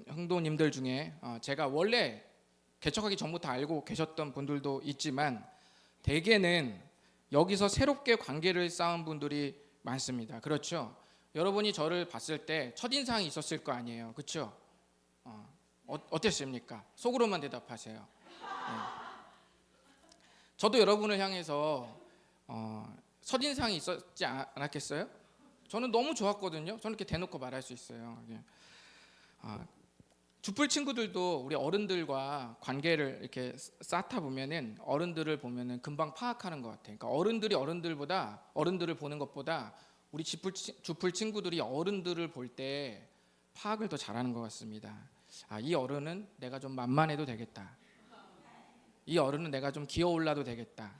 성도님들 중에 제가 원래 개척하기 전부터 알고 계셨던 분들도 있지만 대개는 여기서 새롭게 관계를 쌓은 분들이 많습니다. 그렇죠? 여러분이 저를 봤을 때 첫인상이 있었을 거 아니에요. 그렇죠? 어땠습니까? 속으로만 대답하세요. 네. 저도 여러분을 향해서 첫인상이 있었지 않았겠어요? 저는 너무 좋았거든요. 저는 이렇게 대놓고 말할 수 있어요. 주풀 친구들도 우리 어른들과 관계를 이렇게 쌓다 보면은 어른들을 보면은 금방 파악하는 것 같아요. 그러니까 어른들을 보는 것보다 우리 주풀 친구들이 어른들을 볼 때 파악을 더 잘하는 것 같습니다. 이 어른은 내가 좀 만만해도 되겠다. 이 어른은 내가 좀 기어올라도 되겠다.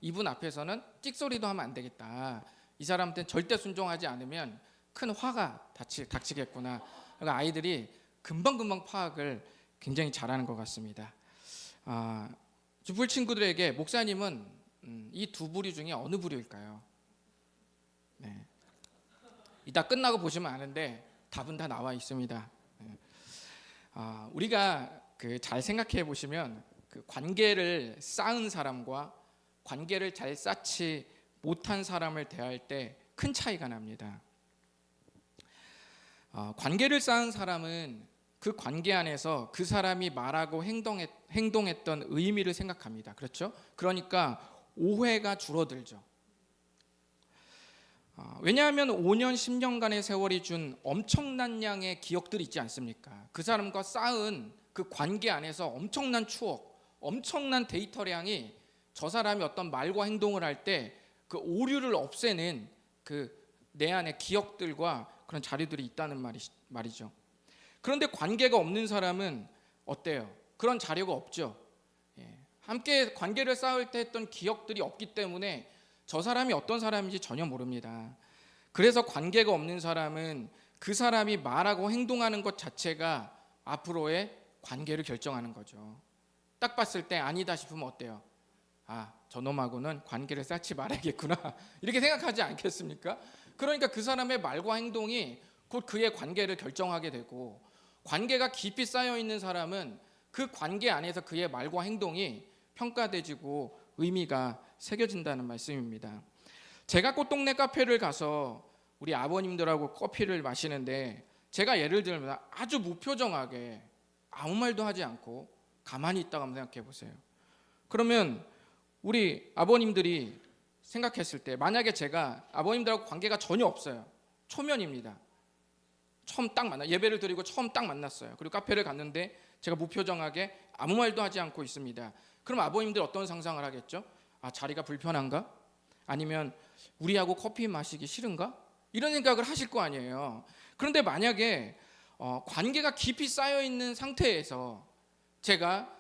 이분 앞에서는 찍소리도 하면 안 되겠다. 이 사람한테는 절대 순종하지 않으면 큰 화가 닥치겠구나. 그러니까 아이들이 금방금방 파악을 굉장히 잘하는 것 같습니다. 주풀 친구들에게 목사님은 이 두 부류 중에 어느 부류일까요? 네. 이따 끝나고 보시면 아는데 답은 다 나와 있습니다. 네. 우리가 잘 생각해 보시면 관계를 쌓은 사람과 관계를 잘 쌓지 못한 사람을 대할 때 큰 차이가 납니다. 관계를 쌓은 사람은 그 관계 안에서 그 사람이 말하고 행동했던 의미를 생각합니다. 그렇죠? 그러니까 오해가 줄어들죠. 왜냐하면 5년, 10년간의 세월이 준 엄청난 양의 기억들이 있지 않습니까? 그 사람과 쌓은 그 관계 안에서 엄청난 추억, 엄청난 데이터량이 저 사람이 어떤 말과 행동을 할 때 그 오류를 없애는 내 안에 기억들과 그런 자료들이 있다는 말이죠. 그런데 관계가 없는 사람은 어때요? 그런 자료가 없죠. 함께 관계를 쌓을 때 했던 기억들이 없기 때문에 저 사람이 어떤 사람인지 전혀 모릅니다. 그래서 관계가 없는 사람은 그 사람이 말하고 행동하는 것 자체가 앞으로의 관계를 결정하는 거죠. 딱 봤을 때 아니다 싶으면 어때요? 저놈하고는 관계를 쌓지 말아야겠구나 이렇게 생각하지 않겠습니까? 그러니까 그 사람의 말과 행동이 곧 그의 관계를 결정하게 되고, 관계가 깊이 쌓여 있는 사람은 그 관계 안에서 그의 말과 행동이 평가되지고 의미가 새겨진다는 말씀입니다. 제가 꽃동네 카페를 가서 우리 아버님들하고 커피를 마시는데 제가 예를 들면 아주 무표정하게 아무 말도 하지 않고 가만히 있다가 한번 생각해 보세요. 그러면 우리 아버님들이 생각했을 때 만약에 제가 아버님들하고 관계가 전혀 없어요. 초면입니다. 처음 딱 예배를 드리고 처음 딱 만났어요. 그리고 카페를 갔는데 제가 무표정하게 아무 말도 하지 않고 있습니다. 그럼 아버님들 어떤 상상을 하겠죠? 자리가 불편한가? 아니면 우리하고 커피 마시기 싫은가? 이런 생각을 하실 거 아니에요. 그런데 만약에 관계가 깊이 쌓여 있는 상태에서 제가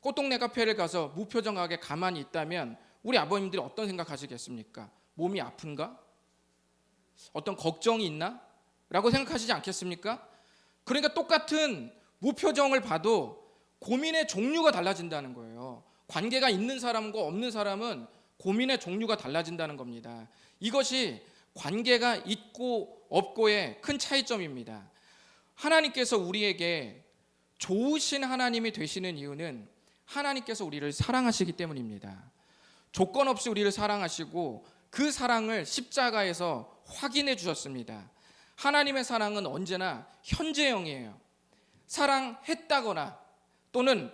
꽃동네 카페를 가서 무표정하게 가만히 있다면 우리 아버님들이 어떤 생각하시겠습니까? 몸이 아픈가? 어떤 걱정이 있나? 라고 생각하시지 않겠습니까? 그러니까 똑같은 무표정을 봐도 고민의 종류가 달라진다는 거예요. 관계가 있는 사람과 없는 사람은 고민의 종류가 달라진다는 겁니다. 이것이 관계가 있고 없고의 큰 차이점입니다. 하나님께서 우리에게 좋으신 하나님이 되시는 이유는 하나님께서 우리를 사랑하시기 때문입니다. 조건 없이 우리를 사랑하시고 그 사랑을 십자가에서 확인해 주셨습니다. 하나님의 사랑은 언제나 현재형이에요. 사랑했다거나 또는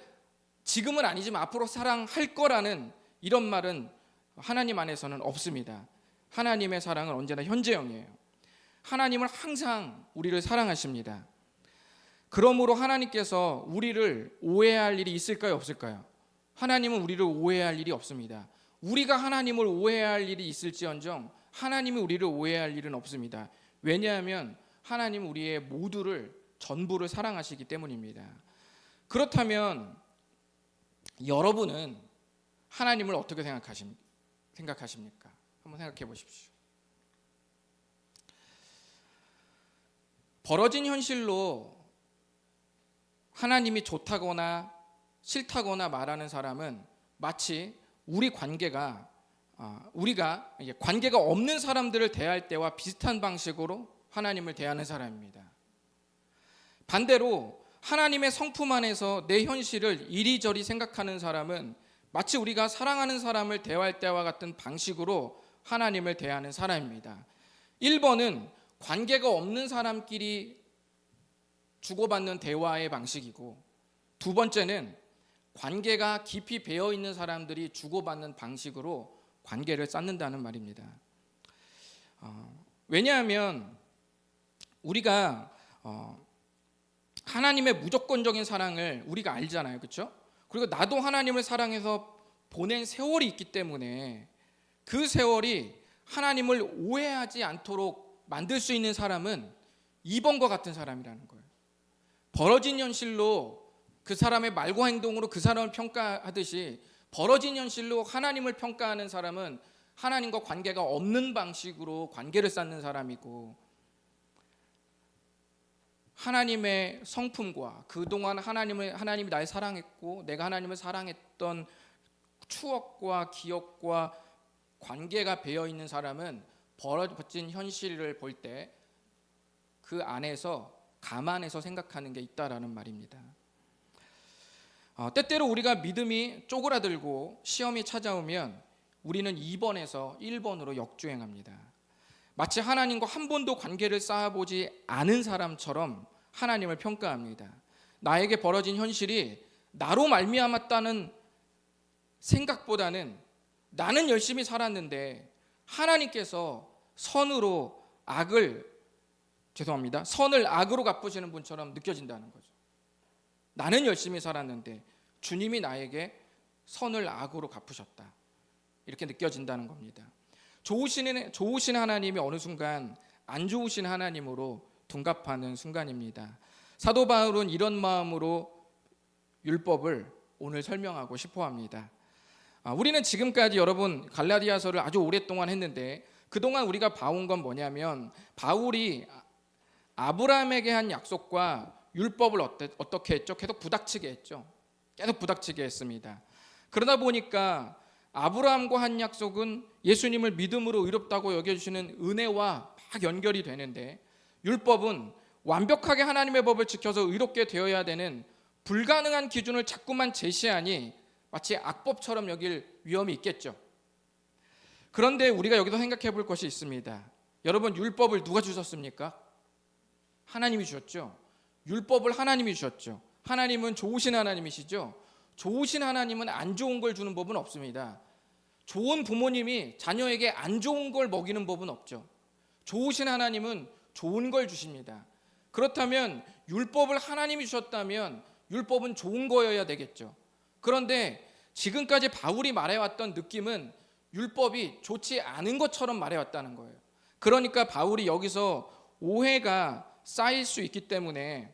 지금은 아니지만 앞으로 사랑할 거라는 이런 말은 하나님 안에서는 없습니다. 하나님의 사랑은 언제나 현재형이에요. 하나님은 항상 우리를 사랑하십니다. 그러므로 하나님께서 우리를 오해할 일이 있을까요, 없을까요? 하나님은 우리를 오해할 일이 없습니다. 우리가 하나님을 오해할 일이 있을지언정 하나님이 우리를 오해할 일은 없습니다. 왜냐하면 하나님은 우리의 전부를 사랑하시기 때문입니다. 그렇다면 여러분은 하나님을 어떻게 생각하십니까? 한번 생각해 보십시오. 벌어진 현실로 하나님이 좋다거나 싫다거나 말하는 사람은 마치 우리가 관계가 없는 사람들을 대할 때와 비슷한 방식으로 하나님을 대하는 사람입니다. 반대로 하나님의 성품 안에서 내 현실을 이리저리 생각하는 사람은 마치 우리가 사랑하는 사람을 대할 때와 같은 방식으로 하나님을 대하는 사람입니다. 1번은 관계가 없는 사람끼리 주고받는 대화의 방식이고, 두 번째는 관계가 깊이 배어 있는 사람들이 주고받는 방식으로 관계를 쌓는다는 말입니다. 왜냐하면 우리가 하나님의 무조건적인 사랑을 우리가 알잖아요, 그렇죠? 그리고 나도 하나님을 사랑해서 보낸 세월이 있기 때문에 그 세월이 하나님을 오해하지 않도록 만들 수 있는 사람은 2번과 같은 사람이라는 거예요. 벌어진 현실로 그 사람의 말과 행동으로 그 사람을 평가하듯이 벌어진 현실로 하나님을 평가하는 사람은 하나님과 관계가 없는 방식으로 관계를 쌓는 사람이고, 하나님의 성품과 그동안 하나님이 날 사랑했고 내가 하나님을 사랑했던 추억과 기억과 관계가 배어 있는 사람은 벌어진 현실을 볼 때 그 안에서 감안해서 생각하는 게 있다라는 말입니다. 때때로 우리가 믿음이 쪼그라들고 시험이 찾아오면 우리는 2번에서 1번으로 역주행합니다. 마치 하나님과 한 번도 관계를 쌓아보지 않은 사람처럼 하나님을 평가합니다. 나에게 벌어진 현실이 나로 말미암았다는 생각보다는 나는 열심히 살았는데 하나님께서 선을 악으로 갚으시는 분처럼 느껴진다는 거죠. 나는 열심히 살았는데 주님이 나에게 선을 악으로 갚으셨다, 이렇게 느껴진다는 겁니다. 좋으신 하나님이 어느 순간 안 좋으신 하나님으로 둔갑하는 순간입니다. 사도 바울은 이런 마음으로 율법을 오늘 설명하고 싶어 합니다. 우리는 지금까지 여러분 갈라디아서를 아주 오랫동안 했는데, 그동안 우리가 봐온 건 뭐냐면 바울이 아브라함에게 한 약속과 율법을 어떻게 했죠? 계속 부닥치게 했죠. 계속 부닥치게 했습니다. 그러다 보니까 아브라함과 한 약속은 예수님을 믿음으로 의롭다고 여겨주시는 은혜와 막 연결이 되는데, 율법은 완벽하게 하나님의 법을 지켜서 의롭게 되어야 되는 불가능한 기준을 자꾸만 제시하니 마치 악법처럼 여길 위험이 있겠죠. 그런데 우리가 여기서 생각해 볼 것이 있습니다. 여러분, 율법을 누가 주셨습니까? 하나님이 주셨죠. 율법을 하나님이 주셨죠. 하나님은 좋으신 하나님이시죠. 좋으신 하나님은 안 좋은 걸 주는 법은 없습니다. 좋은 부모님이 자녀에게 안 좋은 걸 먹이는 법은 없죠. 좋으신 하나님은 좋은 걸 주십니다. 그렇다면 율법을 하나님이 주셨다면 율법은 좋은 거여야 되겠죠. 그런데 지금까지 바울이 말해왔던 느낌은 율법이 좋지 않은 것처럼 말해왔다는 거예요. 그러니까 바울이 여기서 오해가 쌓일 수 있기 때문에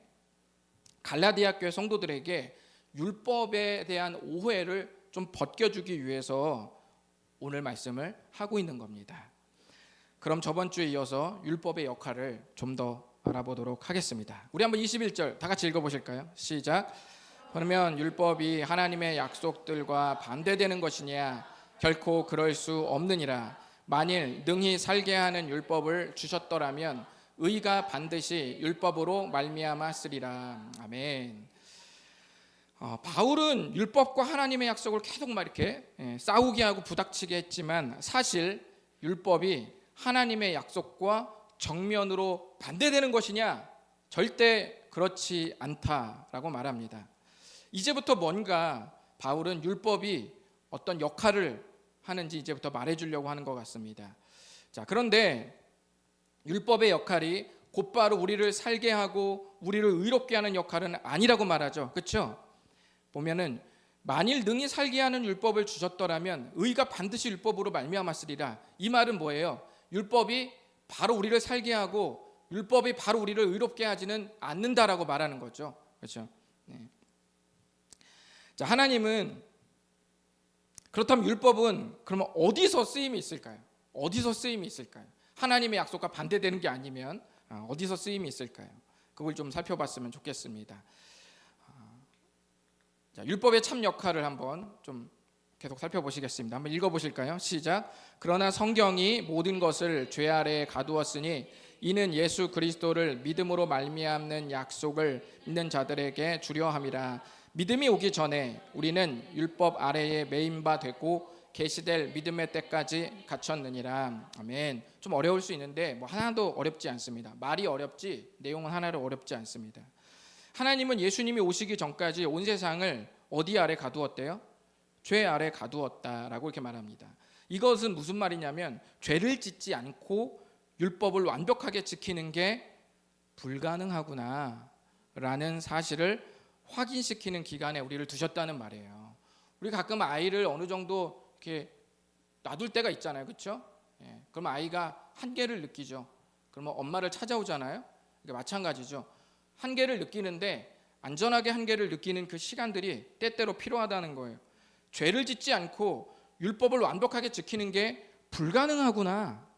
갈라디아 교회 성도들에게 율법에 대한 오해를 좀 벗겨주기 위해서 오늘 말씀을 하고 있는 겁니다. 그럼 저번 주에 이어서 율법의 역할을 좀 더 알아보도록 하겠습니다. 우리 한번 21절 다 같이 읽어보실까요? 시작. 그러면 율법이 하나님의 약속들과 반대되는 것이냐? 결코 그럴 수 없느니라. 만일 능히 살게 하는 율법을 주셨더라면 의가 반드시 율법으로 말미암았으리라. 아멘. 바울은 율법과 하나님의 약속을 계속 막 이렇게 싸우게 하고 부닥치게 했지만 사실 율법이 하나님의 약속과 정면으로 반대되는 것이냐? 절대 그렇지 않다라고 말합니다. 이제부터 뭔가 바울은 율법이 어떤 역할을 하는지 이제부터 말해주려고 하는 것 같습니다. 자, 그런데 율법의 역할이 곧바로 우리를 살게 하고 우리를 의롭게 하는 역할은 아니라고 말하죠. 그렇죠? 보면은 만일 능히 살게 하는 율법을 주셨더라면 의가 반드시 율법으로 말미암았으리라. 이 말은 뭐예요? 율법이 바로 우리를 살게 하고 율법이 바로 우리를 의롭게 하지는 않는다라고 말하는 거죠. 그렇죠? 네. 자, 하나님은 그렇다면 율법은 그러면 어디서 쓰임이 있을까요? 어디서 쓰임이 있을까요? 하나님의 약속과 반대되는 게 아니면 어디서 쓰임이 있을까요? 그걸 좀 살펴봤으면 좋겠습니다. 자, 율법의 참 역할을 한번 좀 계속 살펴보시겠습니다. 한번 읽어보실까요? 시작. 그러나 성경이 모든 것을 죄 아래에 가두었으니 이는 예수 그리스도를 믿음으로 말미암는 약속을 있는 자들에게 주려 함이라. 믿음이 오기 전에 우리는 율법 아래에 매인 바 되고 계시될 믿음의 때까지 갇혔느니라. 아멘. 좀 어려울 수 있는데 하나도 어렵지 않습니다. 말이 어렵지 내용은 하나도 어렵지 않습니다. 하나님은 예수님이 오시기 전까지 온 세상을 어디 아래 가두었대요? 죄 아래 가두었다라고 이렇게 말합니다. 이것은 무슨 말이냐면 죄를 짓지 않고 율법을 완벽하게 지키는 게 불가능하구나 라는 사실을 확인시키는 기간에 우리를 두셨다는 말이에요. 우리 가끔 아이를 어느 정도 이렇게 놔둘 때가 있잖아요, 그렇죠? 그러면 아이가 한계를 느끼죠. 그러면 엄마를 찾아오잖아요. 그러니까 마찬가지죠. 한계를 느끼는데 안전하게 한계를 느끼는 그 시간들이 때때로 필요하다는 거예요. 죄를 짓지 않고 율법을 완벽하게 지키는 게 불가능하구나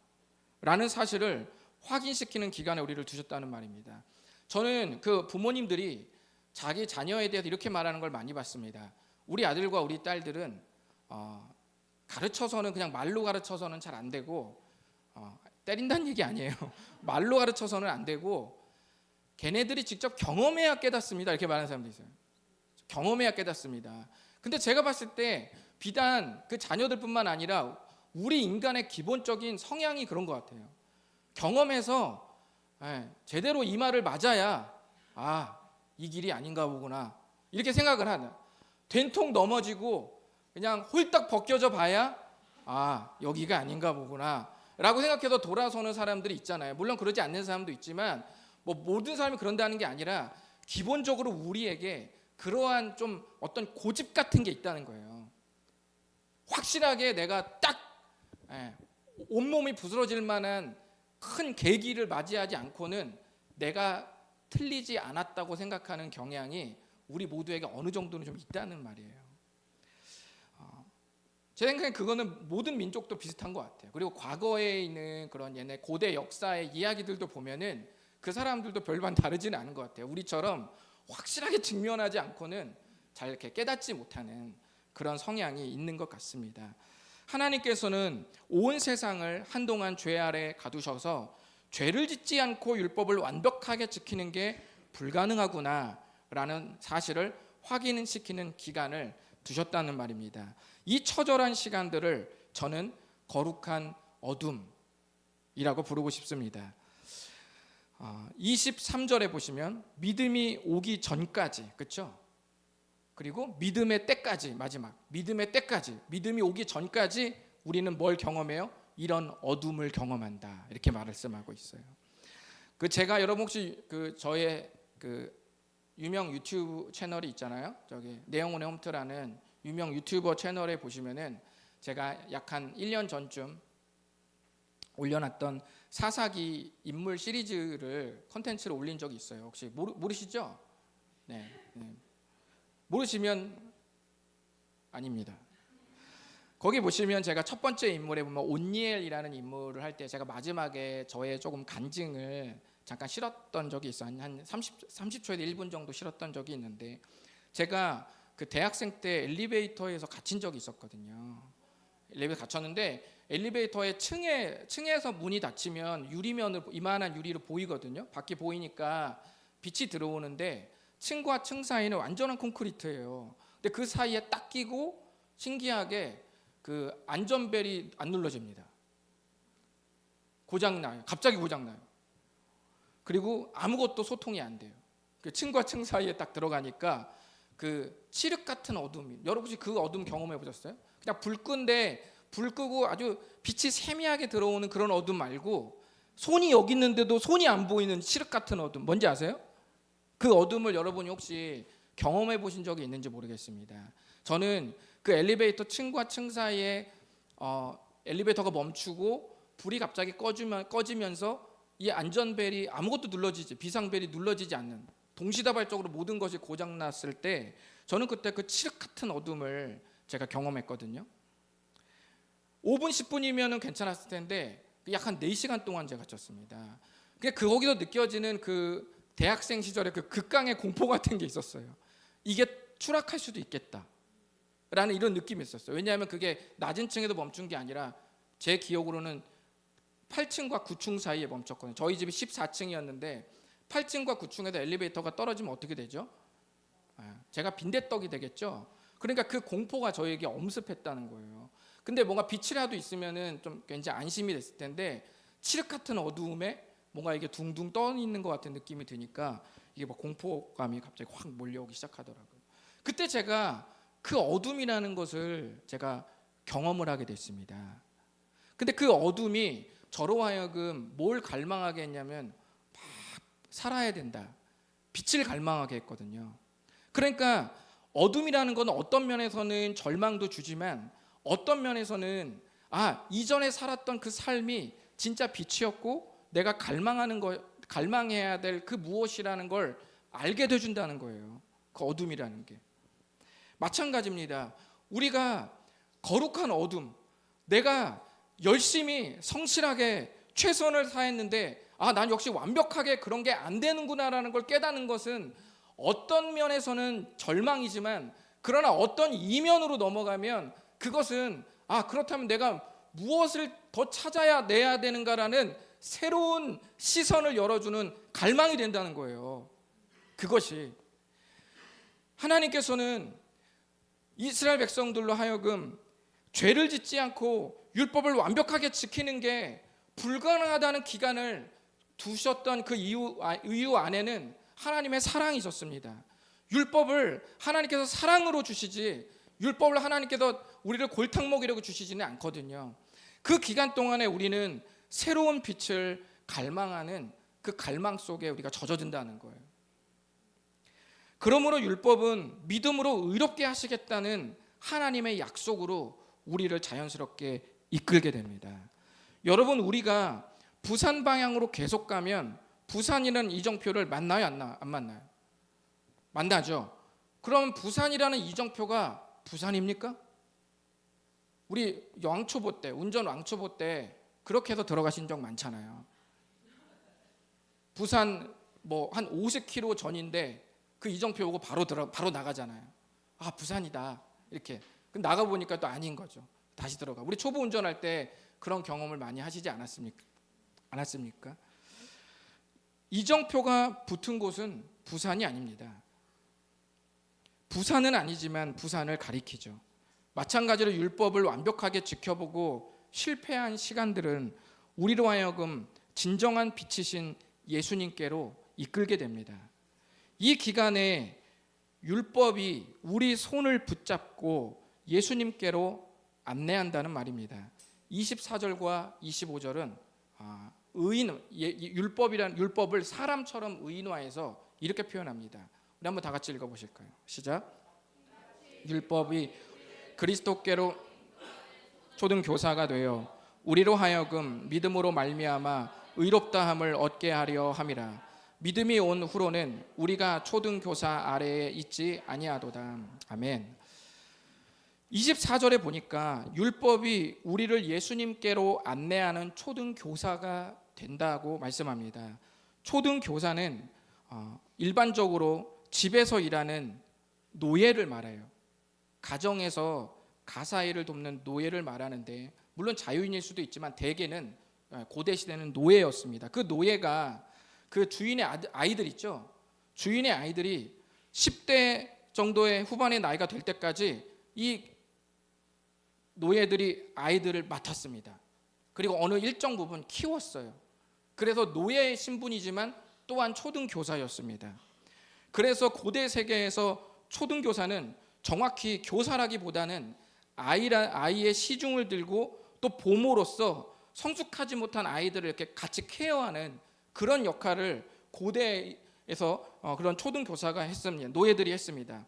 라는 사실을 확인시키는 기간에 우리를 두셨다는 말입니다. 저는 그 부모님들이 자기 자녀에 대해서 이렇게 말하는 걸 많이 봤습니다. 우리 아들과 우리 딸들은 가르쳐서는 그냥 말로 가르쳐서는 잘 안 되고 때린다는 얘기 아니에요. 말로 가르쳐서는 안 되고 걔네들이 직접 경험해야 깨닫습니다. 이렇게 말하는 사람도 있어요. 경험해야 깨닫습니다. 근데 제가 봤을 때 비단 그 자녀들뿐만 아니라 우리 인간의 기본적인 성향이 그런 것 같아요. 경험해서 제대로 이 말을 맞아야 이 길이 아닌가 보구나 이렇게 생각을 하는, 된통 넘어지고 그냥 홀딱 벗겨져 봐야 여기가 아닌가 보구나 라고 생각해서 돌아서는 사람들이 있잖아요. 물론 그러지 않는 사람도 있지만 모든 사람이 그런다는 게 아니라 기본적으로 우리에게 그러한 좀 어떤 고집 같은 게 있다는 거예요. 확실하게 내가 딱 온몸이 부스러질 만한 큰 계기를 맞이하지 않고는 내가 틀리지 않았다고 생각하는 경향이 우리 모두에게 어느 정도는 좀 있다는 말이에요. 제 생각엔 그거는 모든 민족도 비슷한 것 같아요. 그리고 과거에 있는 그런 옛날 고대 역사의 이야기들도 보면은 그 사람들도 별반 다르지는 않은 것 같아요. 우리처럼 확실하게 직면하지 않고는 잘 이렇게 깨닫지 못하는 그런 성향이 있는 것 같습니다. 하나님께서는 온 세상을 한동안 죄 아래 가두셔서 죄를 짓지 않고 율법을 완벽하게 지키는 게 불가능하구나라는 사실을 확인시키는 기간을 두셨다는 말입니다. 이 처절한 시간들을 저는 거룩한 어둠이라고 부르고 싶습니다. 23절에 보시면 믿음이 오기 전까지, 그렇죠? 그리고 믿음의 때까지, 마지막 믿음의 때까지, 믿음이 오기 전까지 우리는 뭘 경험해요? 이런 어둠을 경험한다, 이렇게 말씀하고 있어요. 제가 여러분 혹시 저의 유명 유튜브 채널이 있잖아요. 저기 내영훈의 홈트라는 유명 유튜버 채널에 보시면은 제가 약 한 1년 전쯤 올려놨던 사사기 인물 시리즈를 컨텐츠를 올린 적이 있어요. 혹시 모르시죠? 네. 모르시면 아닙니다. 거기 보시면 제가 첫 번째 인물에 보면 온니엘이라는 인물을 할 때 제가 마지막에 저의 조금 간증을 잠깐 실었던 적이 있어요. 한 30초에서 1분 정도 실었던 적이 있는데, 제가 그 대학생 때 엘리베이터에서 갇힌 적이 있었거든요. 엘리베이터 갇혔는데 엘리베이터의 층에서 문이 닫히면 유리면을, 이만한 유리로 보이거든요. 밖이 보이니까 빛이 들어오는데 층과 층 사이는 완전한 콘크리트예요. 근데 그 사이에 딱 끼고 신기하게 그 안전벨이 안 눌러집니다. 고장나요. 갑자기 고장나요. 그리고 아무것도 소통이 안 돼요. 그 층과 층 사이에 딱 들어가니까 그 칠흑 같은 어둠이, 여러분 혹시 그 어둠 경험해 보셨어요? 그냥 불 끄고 아주 빛이 세미하게 들어오는 그런 어둠 말고, 손이 여기 있는데도 손이 안 보이는 칠흑 같은 어둠, 뭔지 아세요? 그 어둠을 여러분이 혹시 경험해 보신 적이 있는지 모르겠습니다. 저는 그 엘리베이터 층과 층 사이에 엘리베이터가 멈추고 불이 갑자기 꺼지면서 이 안전벨이 아무것도 눌러지지, 비상벨이 눌러지지 않는, 동시다발적으로 모든 것이 고장났을 때 저는 그때 그 칠흑 같은 어둠을 제가 경험했거든요. 5분 10분이면 괜찮았을 텐데 약 한 4시간 동안 제가 갇혔습니다. 거기서 느껴지는 그 대학생 시절에 그 극강의 공포 같은 게 있었어요. 이게 추락할 수도 있겠다 라는 이런 느낌이 있었어요. 왜냐하면 그게 낮은 층에도 멈춘 게 아니라 제 기억으로는 8층과 9층 사이에 멈췄거든요. 저희 집이 14층이었는데 8층과 9층에서 엘리베이터가 떨어지면 어떻게 되죠? 제가 빈대떡이 되겠죠. 그러니까 그 공포가 저에게 엄습했다는 거예요. 근데 뭔가 빛이라도 있으면은 좀 굉장히 안심이 됐을 텐데 칠흑 같은 어두움에 뭔가 이게 둥둥 떠 있는 것 같은 느낌이 드니까 이게 막 공포감이 갑자기 확 몰려오기 시작하더라고요. 그때 제가 그 어둠이라는 것을 제가 경험을 하게 됐습니다. 근데 그 어둠이 저로 하여금 뭘 갈망하게 했냐면 막 살아야 된다. 빛을 갈망하게 했거든요. 그러니까 어둠이라는 건 어떤 면에서는 절망도 주지만 어떤 면에서는 이전에 살았던 그 삶이 진짜 빛이었고 내가 갈망해야 될 그 무엇이라는 걸 알게 해준다는 거예요. 그 어둠이라는 게. 마찬가지입니다. 우리가 거룩한 어둠, 내가 열심히 성실하게 최선을 다했는데 난 역시 완벽하게 그런 게 안 되는구나라는 걸 깨닫는 것은 어떤 면에서는 절망이지만 그러나 어떤 이면으로 넘어가면 그것은 그렇다면 내가 무엇을 더 찾아야 내야 되는가라는 새로운 시선을 열어주는 갈망이 된다는 거예요. 그것이 하나님께서는 이스라엘 백성들로 하여금 죄를 짓지 않고 율법을 완벽하게 지키는 게 불가능하다는 기간을 두셨던 그 이유 안에는 하나님의 사랑이 있었습니다. 율법을 하나님께서 사랑으로 주시지 율법을 하나님께서 우리를 골탕 먹이려고 주시지는 않거든요. 그 기간 동안에 우리는 새로운 빛을 갈망하는 그 갈망 속에 우리가 젖어든다는 거예요. 그러므로 율법은 믿음으로 의롭게 하시겠다는 하나님의 약속으로 우리를 자연스럽게 이끌게 됩니다. 여러분, 우리가 부산 방향으로 계속 가면 부산이라는 이정표를 만나요, 안 만나요? 만나죠. 그럼 부산이라는 이정표가 부산입니까? 우리 왕초보 때, 운전 왕초보 때 그렇게 해서 들어가신 적 많잖아요. 부산 한 50km 전인데 그 이정표 보고 바로 나가잖아요. 부산이다 이렇게. 나가 보니까 또 아닌 거죠. 다시 들어가. 우리 초보 운전할 때 그런 경험을 많이 하시지 않았습니까? 이정표가 붙은 곳은 부산이 아닙니다. 부산은 아니지만 부산을 가리키죠. 마찬가지로 율법을 완벽하게 지켜보고 실패한 시간들은 우리로 하여금 진정한 빛이신 예수님께로 이끌게 됩니다. 이 기간에 율법이 우리 손을 붙잡고 예수님께로 안내한다는 말입니다. 24절과 25절은 율법을 사람처럼 의인화해서 이렇게 표현합니다. 우리 한번 다 같이 읽어보실까요? 시작. 율법이 그리스도께로 초등교사가 되어 우리로 하여금 믿음으로 말미암아 의롭다함을 얻게 하려 함이라. 믿음이 온 후로는 우리가 초등교사 아래에 있지 아니하도다. 아멘. 24절에 보니까 율법이 우리를 예수님께로 안내하는 초등교사가 된다고 말씀합니다. 초등교사는 일반적으로 집에서 일하는 노예를 말해요. 가정에서 가사일을 돕는 노예를 말하는데, 물론 자유인일 수도 있지만 대개는 고대 시대는 노예였습니다. 그 노예가 그 주인의 아이들 있죠. 주인의 아이들이 10대 정도의 후반의 나이가 될 때까지 이 노예들이 아이들을 맡았습니다. 그리고 어느 일정 부분 키웠어요. 그래서 노예의 신분이지만 또한 초등교사였습니다. 그래서 고대 세계에서 초등교사는 정확히 교사라기보다는 아이의 시중을 들고 또 보모로서 성숙하지 못한 아이들을 이렇게 같이 케어하는 그런 역할을 고대에서 그런 초등교사가 했습니다. 노예들이 했습니다.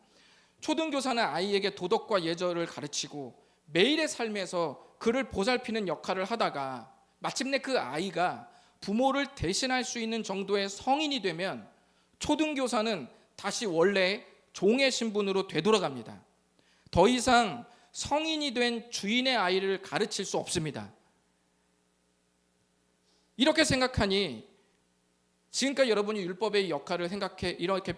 초등교사는 아이에게 도덕과 예절을 가르치고 매일의 삶에서 그를 보살피는 역할을 하다가 마침내 그 아이가 부모를 대신할 수 있는 정도의 성인이 되면 초등교사는 다시 원래 종의 신분으로 되돌아갑니다. 더 이상 성인이 된 주인의 아이를 가르칠 수 없습니다. 이렇게 생각하니 지금까지 여러분이 율법의 역할을 이렇게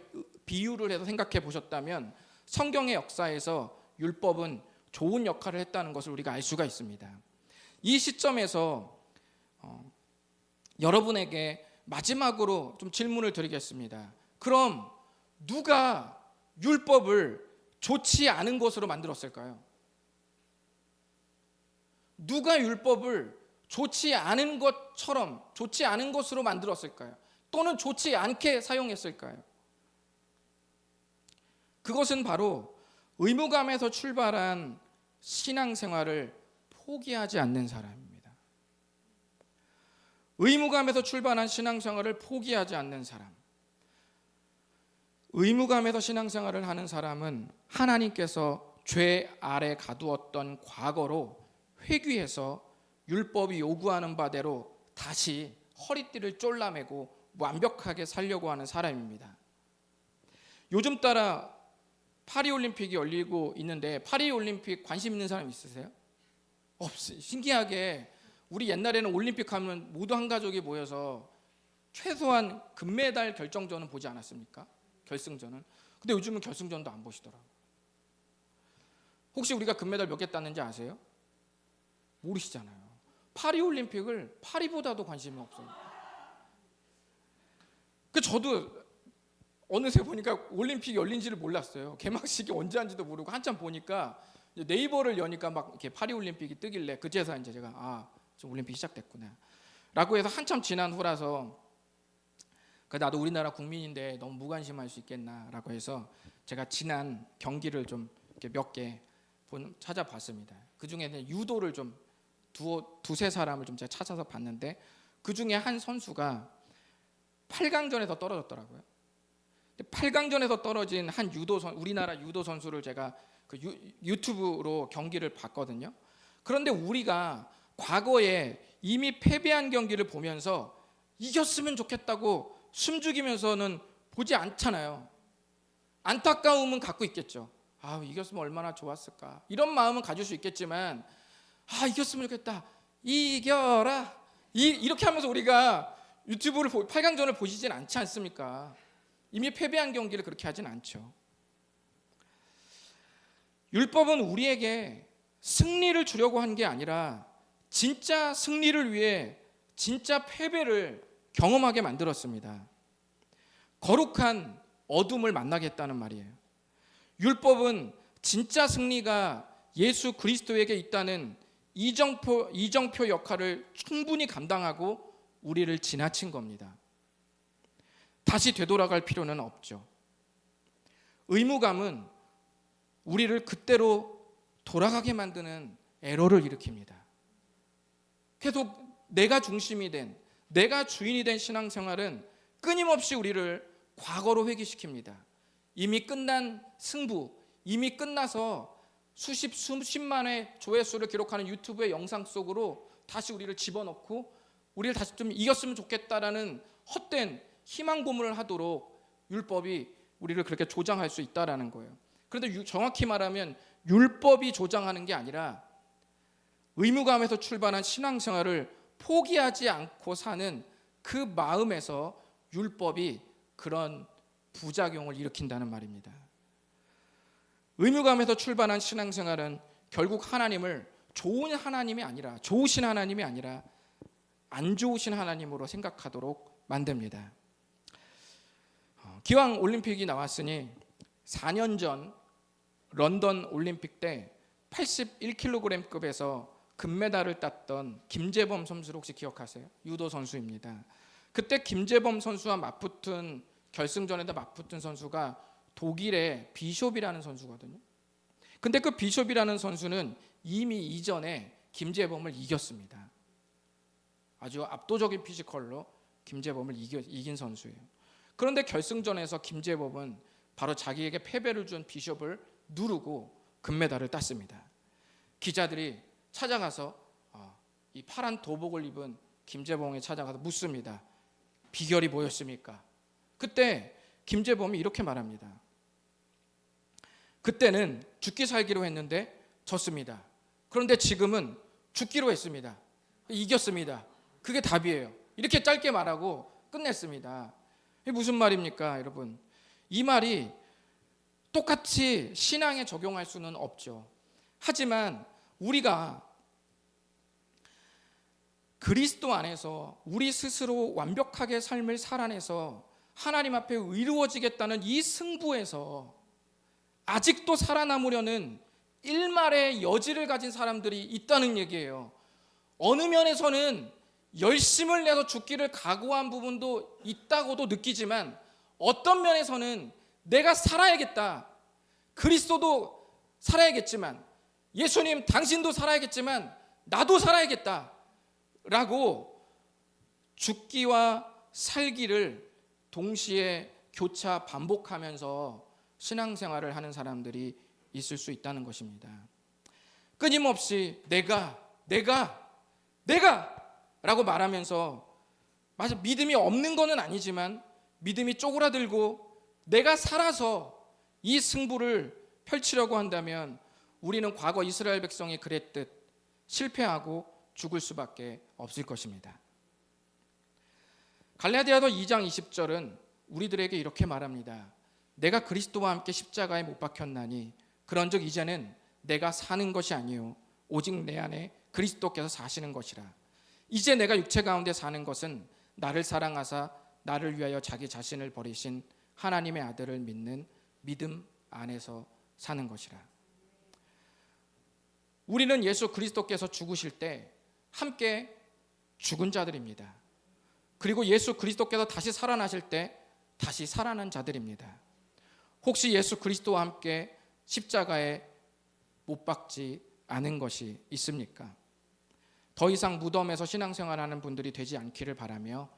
비유를 해서 생각해 보셨다면 성경의 역사에서 율법은 좋은 역할을 했다는 것을 우리가 알 수가 있습니다. 이 시점에서 여러분에게 마지막으로 좀 질문을 드리겠습니다. 그럼 누가 율법을 좋지 않은 것으로 만들었을까요? 누가 율법을 좋지 않은 것처럼 좋지 않은 것으로 만들었을까요? 또는 좋지 않게 사용했을까요? 그것은 바로 의무감에서 출발한 신앙생활을 포기하지 않는 사람입니다. 의무감에서 출발한 신앙생활을 포기하지 않는 사람. 의무감에서 신앙생활을 하는 사람은 하나님께서 죄 아래 가두었던 과거로 회귀해서 율법이 요구하는 바대로 다시 허리띠를 쫄라매고 완벽하게 살려고 하는 사람입니다. 요즘 따라 파리올림픽이 열리고 있는데 파리올림픽 관심 있는 사람 있으세요? 없어요. 신기하게 우리 옛날에는 올림픽 하면 모두 한 가족이 모여서 최소한 금메달 결정전은 보지 않았습니까? 결승전은. 근데 요즘은 결승전도 안 보시더라고요. 혹시 우리가 금메달 몇 개 땄는지 아세요? 모르시잖아요. 파리올림픽을 파리보다도 관심이 없어요. 저도 어느새 보니까 올림픽이 열린지를 몰랐어요. 개막식이 언제 한지도 모르고 한참 보니까 네이버를 여니까 막 이렇게 파리올림픽이 뜨길래 그제서 이제 제가 지금 올림픽 시작됐구나 라고 해서 한참 지난 후라서 나도 우리나라 국민인데 너무 무관심할 수 있겠나 라고 해서 제가 지난 경기를 좀 몇 개 찾아봤습니다. 그 중에는 유도를 좀 두세 사람을 좀 제가 찾아서 봤는데 그 중에 한 선수가 8강전에서 떨어졌더라고요. 8강전에서 떨어진 한 우리나라 유도 선수를 제가 유튜브로 경기를 봤거든요. 그런데 우리가 과거에 이미 패배한 경기를 보면서 이겼으면 좋겠다고 숨죽이면서는 보지 않잖아요. 안타까움은 갖고 있겠죠. 이겼으면 얼마나 좋았을까. 이런 마음은 가질 수 있겠지만 이겼으면 좋겠다. 이겨라. 이렇게 하면서 우리가 유튜브를 8강전을 보시진 않지 않습니까? 이미 패배한 경기를 그렇게 하진 않죠. 율법은 우리에게 승리를 주려고 한 게 아니라 진짜 승리를 위해 진짜 패배를 경험하게 만들었습니다. 거룩한 어둠을 만나겠다는 말이에요. 율법은 진짜 승리가 예수 그리스도에게 있다는 이정표 역할을 충분히 감당하고 우리를 지나친 겁니다. 다시 되돌아갈 필요는 없죠. 의무감은 우리를 그때로 돌아가게 만드는 에러를 일으킵니다. 계속 내가 중심이 된, 내가 주인이 된 신앙생활은 끊임없이 우리를 과거로 회귀시킵니다. 이미 끝난 승부, 이미 끝나서 수십만의 조회수를 기록하는 유튜브의 영상 속으로 다시 우리를 집어넣고 우리를 다시 좀 이겼으면 좋겠다라는 헛된 희망 고문을 하도록 율법이 우리를 그렇게 조장할 수 있다라는 거예요. 그런데 정확히 말하면 율법이 조장하는 게 아니라 의무감에서 출발한 신앙생활을 포기하지 않고 사는 그 마음에서 율법이 그런 부작용을 일으킨다는 말입니다. 의무감에서 출발한 신앙생활은 결국 하나님을 좋으신 하나님이 아니라 안 좋으신 하나님으로 생각하도록 만듭니다. 기왕 올림픽이 나왔으니 4년 전 런던 올림픽 때 81kg급에서 금메달을 땄던 김재범 선수를 혹시 기억하세요? 유도 선수입니다. 그때 김재범 선수와 결승전에다 맞붙은 선수가 독일의 비숍이라는 선수거든요. 근데 그 비숍이라는 선수는 이미 이전에 김재범을 이겼습니다. 아주 압도적인 피지컬로 김재범을 이긴 선수예요. 그런데 결승전에서 김재범은 바로 자기에게 패배를 준 비숍을 누르고 금메달을 땄습니다. 기자들이 찾아가서 이 파란 도복을 입은 김재범에 찾아가서 묻습니다. 비결이 뭐였습니까? 그때 김재범이 이렇게 말합니다. 그때는 죽기 살기로 했는데 졌습니다. 그런데 지금은 죽기로 했습니다. 이겼습니다. 그게 답이에요. 이렇게 짧게 말하고 끝냈습니다. 이게 무슨 말입니까, 여러분? 이 말이 똑같이 신앙에 적용할 수는 없죠. 하지만 우리가 그리스도 안에서 우리 스스로 완벽하게 삶을 살아내서 하나님 앞에 의로워지겠다는 이 승부에서 아직도 살아남으려는 일말의 여지를 가진 사람들이 있다는 얘기예요. 어느 면에서는 열심을 내서 죽기를 각오한 부분도 있다고도 느끼지만, 어떤 면에서는 내가 살아야겠다, 그리스도도 살아야겠지만, 예수님 당신도 살아야겠지만 나도 살아야겠다 라고 죽기와 살기를 동시에 교차 반복하면서 신앙생활을 하는 사람들이 있을 수 있다는 것입니다. 끊임없이 내가 라고 말하면서, 맞아, 믿음이 없는 것은 아니지만 믿음이 쪼그라들고 내가 살아서 이 승부를 펼치려고 한다면 우리는 과거 이스라엘 백성이 그랬듯 실패하고 죽을 수밖에 없을 것입니다. 갈라디아서 2장 20절은 우리들에게 이렇게 말합니다. 내가 그리스도와 함께 십자가에 못 박혔나니 그런즉 이제는 내가 사는 것이 아니요 오직 내 안에 그리스도께서 사시는 것이라. 이제 내가 육체 가운데 사는 것은 나를 사랑하사 나를 위하여 자기 자신을 버리신 하나님의 아들을 믿는 믿음 안에서 사는 것이라. 우리는 예수 그리스도께서 죽으실 때 함께 죽은 자들입니다. 그리고 예수 그리스도께서 다시 살아나실 때 다시 살아난 자들입니다. 혹시 예수 그리스도와 함께 십자가에 못 박지 않은 것이 있습니까? 더 이상 무덤에서 신앙생활하는 분들이 되지 않기를 바라며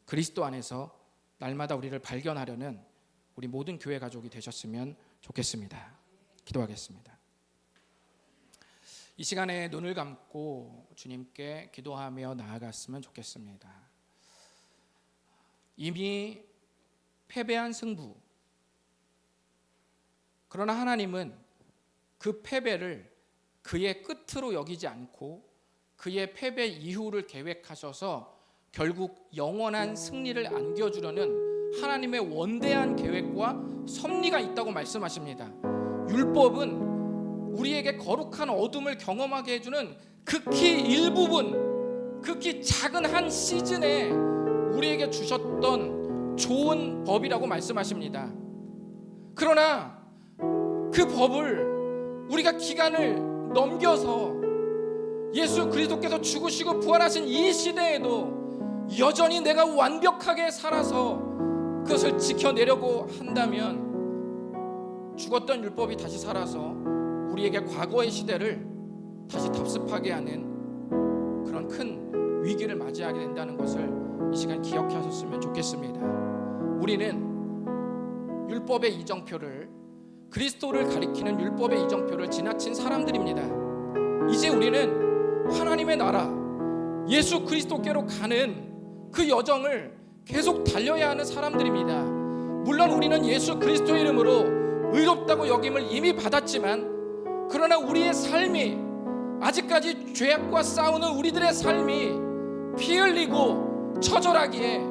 그리스도 안에서 날마다 우리를 발견하려는 우리 모든 교회 가족이 되셨으면 좋겠습니다. 기도하겠습니다. 이 시간에 눈을 감고 주님께 기도하며 나아갔으면 좋겠습니다. 이미 패배한 승부, 그러나 하나님은 그 패배를 그의 끝으로 여기지 않고 그의 패배 이후를 계획하셔서 결국 영원한 승리를 안겨주려는 하나님의 원대한 계획과 섭리가 있다고 말씀하십니다. 율법은 우리에게 거룩한 어둠을 경험하게 해주는 극히 일부분, 극히 작은 한 시즌에 우리에게 주셨던 좋은 법이라고 말씀하십니다. 그러나 그 법을 우리가 기간을 넘겨서 예수 그리스도께서 죽으시고 부활하신 이 시대에도 여전히 내가 완벽하게 살아서 그것을 지켜내려고 한다면 죽었던 율법이 다시 살아서 우리에게 과거의 시대를 다시 답습하게 하는 그런 큰 위기를 맞이하게 된다는 것을 이 시간 기억하셨으면 좋겠습니다. 우리는 율법의 이정표를, 그리스도를 가리키는 율법의 이정표를 지나친 사람들입니다. 이제 우리는 하나님의 나라, 예수 그리스도께로 가는 그 여정을 계속 달려야 하는 사람들입니다. 물론 우리는 예수 그리스도의 이름으로 의롭다고 여김을 이미 받았지만, 그러나 우리의 삶이 아직까지 죄악과 싸우는 우리들의 삶이 피 흘리고 처절하기에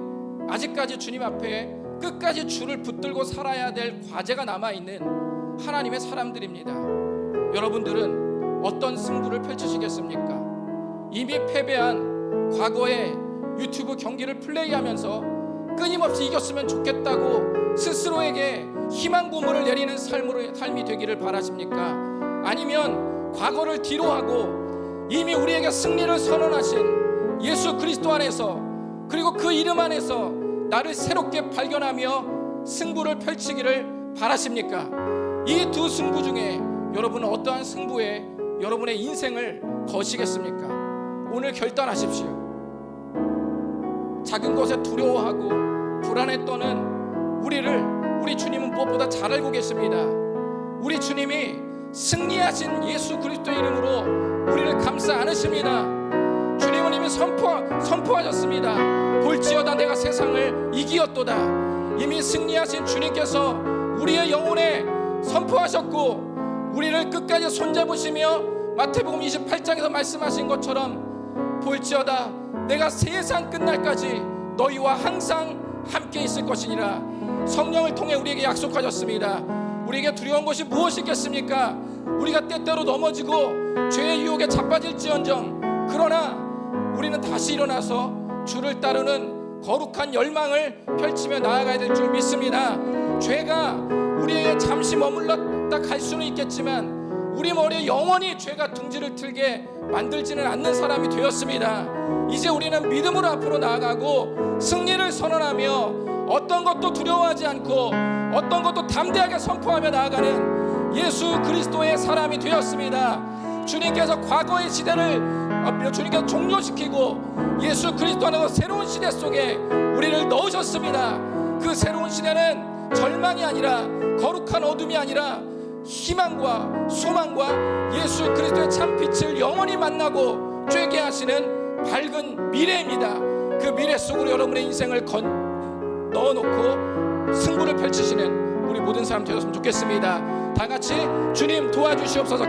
아직까지 주님 앞에 끝까지 줄을 붙들고 살아야 될 과제가 남아있는 하나님의 사람들입니다. 여러분들은 어떤 승부를 펼치시겠습니까? 이미 패배한 과거의 유튜브 경기를 플레이하면서 끊임없이 이겼으면 좋겠다고 스스로에게 희망 고문을 내리는 삶이 되기를 바라십니까? 아니면 과거를 뒤로하고 이미 우리에게 승리를 선언하신 예수 그리스도 안에서, 그리고 그 이름 안에서 나를 새롭게 발견하며 승부를 펼치기를 바라십니까? 이 두 승부 중에 여러분은 어떠한 승부에 여러분의 인생을 거시겠습니까? 오늘 결단하십시오. 작은 것에 두려워하고 불안에 떠는 우리 주님은 무엇보다 잘 알고 계십니다. 우리 주님이 승리하신 예수 그리스도의 이름으로 우리를 감싸 안으십니다. 주님은 이미 선포하셨습니다. 볼지어다 내가 세상을 이기었도다. 이미 승리하신 주님께서 우리의 영혼에 선포하셨고 우리를 끝까지 손잡으시며 마태복음 28장에서 말씀하신 것처럼 볼지어다 내가 세상 끝날까지 너희와 항상 함께 있을 것이니라. 성령을 통해 우리에게 약속하셨습니다. 우리에게 두려운 것이 무엇이겠습니까? 우리가 때때로 넘어지고 죄의 유혹에 자빠질지언정, 그러나 우리는 다시 일어나서 주를 따르는 거룩한 열망을 펼치며 나아가야 될 줄 믿습니다. 죄가 우리에게 잠시 머물렀다 갈 수는 있겠지만 우리 머리에 영원히 죄가 둥지를 틀게 만들지는 않는 사람이 되었습니다. 이제 우리는 믿음으로 앞으로 나아가고 승리를 선언하며 어떤 것도 두려워하지 않고 어떤 것도 담대하게 선포하며 나아가는 예수 그리스도의 사람이 되었습니다. 주님께서 과거의 시대를 주님께서 종료시키고 예수 그리스도 안에서 새로운 시대 속에 우리를 넣으셨습니다. 그 새로운 시대는 절망이 아니라 거룩한 어둠이 아니라 희망과 소망과 예수 그리스도의 참빛을 영원히 만나고 쬐게 하시는 밝은 미래입니다. 그 미래 속으로 여러분의 인생을 넣어놓고 승부를 펼치시는 우리 모든 사람 되었으면 좋겠습니다. 다 같이 주님 도와주시옵소서.